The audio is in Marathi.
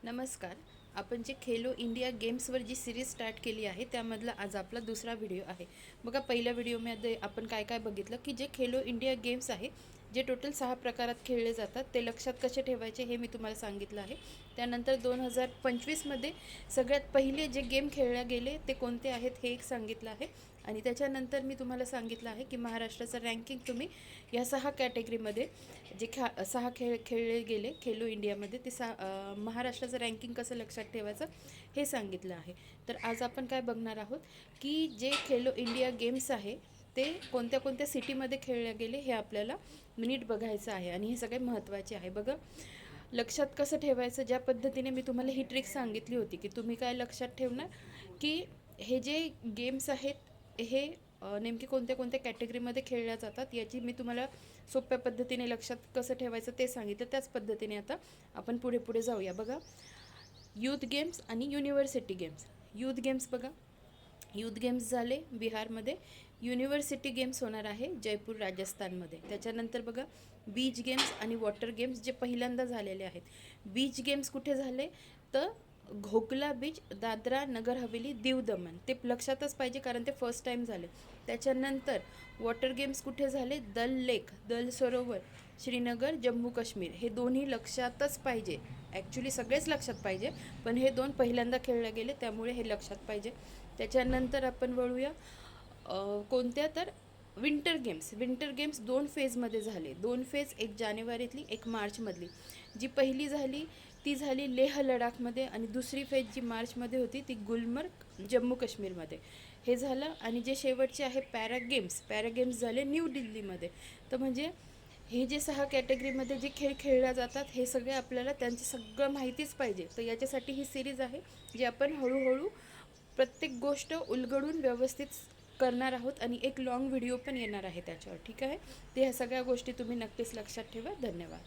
नमस्कार. आपण जे खेलो इंडिया गेम्सवर जी सीरीज स्टार्ट केली आहे त्यामधला आज आपला दुसरा व्हिडिओ आहे. बघा, पहिल्या व्हिडिओमध्ये आपण काय काय बघितलं की जे खेलो इंडिया गेम्स आहे, जे टोटल 6 प्रकारात खेळले जातात ते लक्षात कसे ठेवायचे हे मी तुम्हाला सांगितलं आहे. त्यानंतर 2025मध्ये सगळ्यात पहिले जे गेम खेळले गेले ते कोणते आहेत हे एक सांगितलं आहे. आणि त्याच्यानंतर मी तुम्हाला सांगितलं आहे की महाराष्ट्राचं रँकिंग तुम्ही या 6 कॅटेगरीमध्ये जे 6 खेळले गेले खेलो इंडियामध्ये ते महाराष्ट्राचं रँकिंग कसं लक्षात ठेवायचं हे सांगितलं आहे. तर आज आपण काय बघणार आहोत की जे खेलो इंडिया गेम्स आहे ते कोणत्या कोणत्या सिटीमध्ये खेळले गेले हे आपल्याला नीट बघायचं आहे आणि हे सगळे महत्त्वाचे आहे. बघा, लक्षात कसं ठेवायचं, ज्या पद्धतीने मी तुम्हाला ही ट्रिक सांगितली होती की तुम्ही काय लक्षात ठेवणार की हे जे गेम्स आहेत हे नेमके कोणत्या कोणत्या कॅटेगरीमध्ये खेळल्या जातात याची मी तुम्हाला सोप्या पद्धतीने लक्षात कसं ठेवायचं ते सांगितलं. त्याच पद्धतीने आता आपण पुढे पुढे जाऊया. बघा, यूथ गेम्स आणि युनिव्हर्सिटी गेम्स. यूथ गेम्स बघा, यूथ गेम्स झाले बिहारमध्ये. युनिव्हर्सिटी गेम्स होणार आहे जयपूर राजस्थानमध्ये. त्याच्यानंतर बघा, बीच गेम्स आणि वॉटर गेम्स जे पहिल्यांदा झालेले आहेत. बीच गेम्स कुठे झाले तर घोकला बीच, दादरा नगर हवेली, दीव दमण. ते लक्षातच पाहिजे कारण ते फर्स्ट टाईम झाले. त्याच्यानंतर वॉटर गेम्स कुठे झाले, दल लेक, दल सरोवर, श्रीनगर, जम्मू काश्मीर. हे दोन्ही लक्षातच पाहिजे. ॲक्च्युली सगळेच लक्षात पाहिजे, पण हे दोन पहिल्यांदा खेळले गेले त्यामुळे हे लक्षात पाहिजे. त्याच्यानंतर आपण वळूया कोणत्या तर विंटर गेम्स. विंटर गेम्स 2 फेजमध्ये झाले. 2 फेज, एक जानेवारीतली एक मार्चमधली. जी पहिली झाली ती झाली लेह लडाखमध्ये आणि दुसरी फेज जी मार्चमध्ये होती ती गुलमर्ग जम्मू काश्मीरमध्ये. हे झालं. आणि जे शेवटचे आहे पॅरागेम्स झाले न्यू दिल्लीमध्ये. तर म्हणजे हे जे 6 कॅटेगरीमध्ये जे खेळ खेळल्या जातात हे सगळे आपल्याला त्यांचं सगळं माहितीच पाहिजे. तर याच्यासाठी ही सिरीज आहे जी आपण हळूहळू प्रत्येक गोष्ट उलगडून व्यवस्थित करणार आहोत आणि एक लॉंग व्हिडिओ पण येणार आहे त्याच्यावर. ठीक आहे, ते ह्या सगळ्या गोष्टी तुम्ही नक्कीच लक्षात ठेवा. धन्यवाद.